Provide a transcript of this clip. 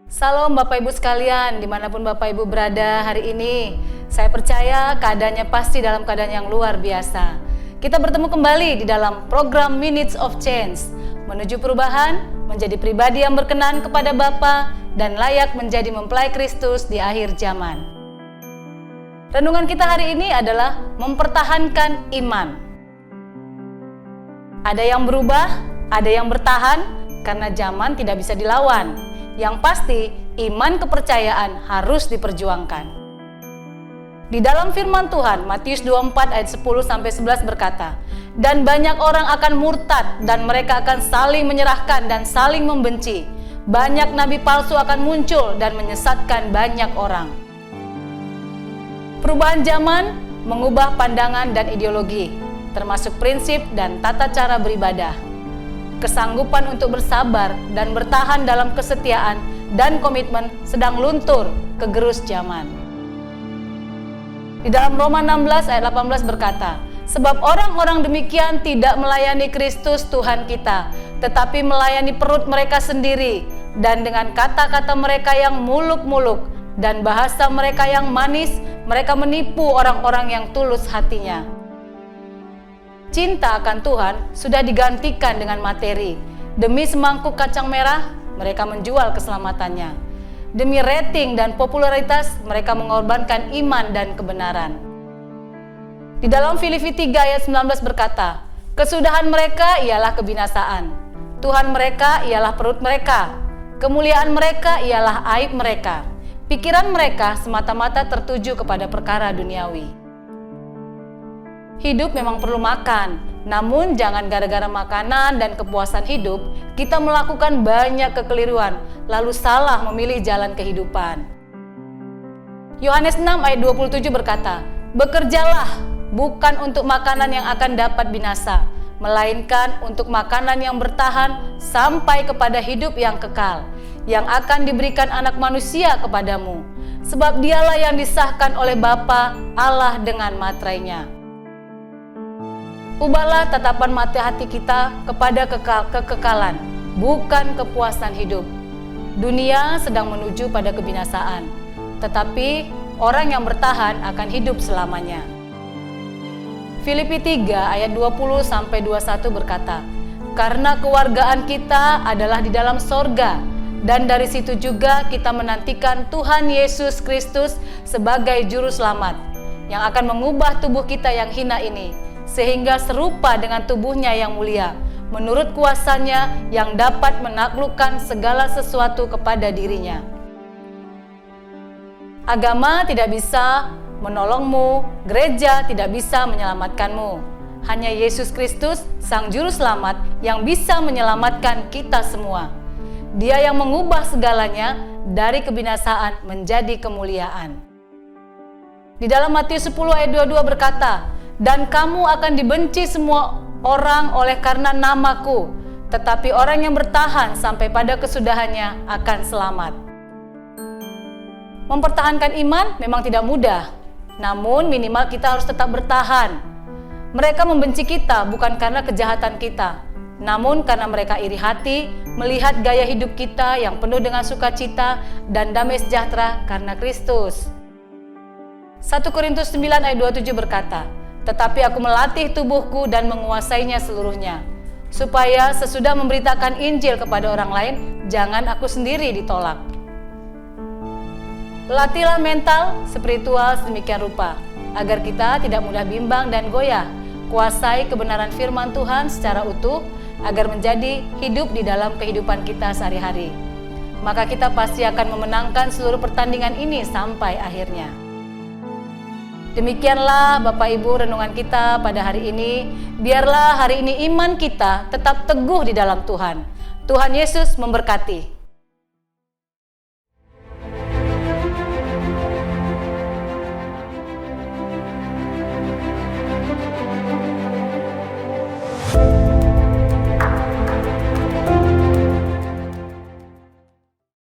Salam Bapak Ibu sekalian, dimanapun Bapak Ibu berada hari ini. Saya percaya keadaannya pasti dalam keadaan yang luar biasa. Kita bertemu kembali di dalam program Minutes of Change, menuju perubahan, menjadi pribadi yang berkenan kepada Bapa dan layak menjadi mempelai Kristus di akhir zaman. Renungan kita hari ini adalah mempertahankan iman. Ada yang berubah, ada yang bertahan, karena zaman tidak bisa dilawan. Yang pasti, iman kepercayaan harus diperjuangkan. Di dalam firman Tuhan, Matius 24 ayat 10-11 berkata, "Dan banyak orang akan murtad dan mereka akan saling menyerahkan dan saling membenci. Banyak nabi palsu akan muncul dan menyesatkan banyak orang." Perubahan zaman mengubah pandangan dan ideologi, termasuk prinsip dan tata cara beribadah. Kesanggupan untuk bersabar dan bertahan dalam kesetiaan dan komitmen sedang luntur ke gerus zaman. Di dalam Roma 16 ayat 18 berkata, "Sebab orang-orang demikian tidak melayani Kristus Tuhan kita, tetapi melayani perut mereka sendiri, dan dengan kata-kata mereka yang muluk-muluk dan bahasa mereka yang manis, mereka menipu orang-orang yang tulus hatinya." Cinta akan Tuhan sudah digantikan dengan materi. Demi semangkuk kacang merah, mereka menjual keselamatannya. Demi rating dan popularitas, mereka mengorbankan iman dan kebenaran. Di dalam Filipi 3 ayat 19 berkata, "Kesudahan mereka ialah kebinasaan. Tuhan mereka ialah perut mereka. Kemuliaan mereka ialah aib mereka. Pikiran mereka semata-mata tertuju kepada perkara duniawi." Hidup memang perlu makan, namun jangan gara-gara makanan dan kepuasan hidup, kita melakukan banyak kekeliruan, lalu salah memilih jalan kehidupan. Yohanes 6 ayat 27 berkata, "Bekerjalah bukan untuk makanan yang akan dapat binasa, melainkan untuk makanan yang bertahan sampai kepada hidup yang kekal, yang akan diberikan anak manusia kepadamu, sebab dialah yang disahkan oleh Bapa Allah dengan materainya." Ubahlah tatapan mata hati kita kepada kekekalan, bukan kepuasan hidup. Dunia sedang menuju pada kebinasaan, tetapi orang yang bertahan akan hidup selamanya. Filipi 3 ayat 20-21 berkata, "Karena kewargaan kita adalah di dalam sorga, dan dari situ juga kita menantikan Tuhan Yesus Kristus sebagai juru selamat, yang akan mengubah tubuh kita yang hina ini, sehingga serupa dengan tubuhnya yang mulia, menurut kuasanya yang dapat menaklukkan segala sesuatu kepada dirinya." Agama tidak bisa menolongmu, gereja tidak bisa menyelamatkanmu. Hanya Yesus Kristus, Sang Juru Selamat, yang bisa menyelamatkan kita semua. Dia yang mengubah segalanya dari kebinasaan menjadi kemuliaan. Di dalam Matius 10 ayat 22 berkata, "Dan kamu akan dibenci semua orang oleh karena namaku, tetapi orang yang bertahan sampai pada kesudahannya akan selamat." Mempertahankan iman memang tidak mudah, namun minimal kita harus tetap bertahan. Mereka membenci kita bukan karena kejahatan kita, namun karena mereka iri hati melihat gaya hidup kita yang penuh dengan sukacita dan damai sejahtera karena Kristus. 1 Korintus 9 ayat 27 berkata, "Tetapi aku melatih tubuhku dan menguasainya seluruhnya, supaya sesudah memberitakan Injil kepada orang lain, jangan aku sendiri ditolak." Latihlah mental, spiritual sedemikian rupa, agar kita tidak mudah bimbang dan goyah. Kuasai kebenaran firman Tuhan secara utuh, agar menjadi hidup di dalam kehidupan kita sehari-hari. Maka kita pasti akan memenangkan seluruh pertandingan ini sampai akhirnya. Demikianlah Bapak Ibu renungan kita pada hari ini. Biarlah hari ini iman kita tetap teguh di dalam Tuhan. Tuhan Yesus memberkati.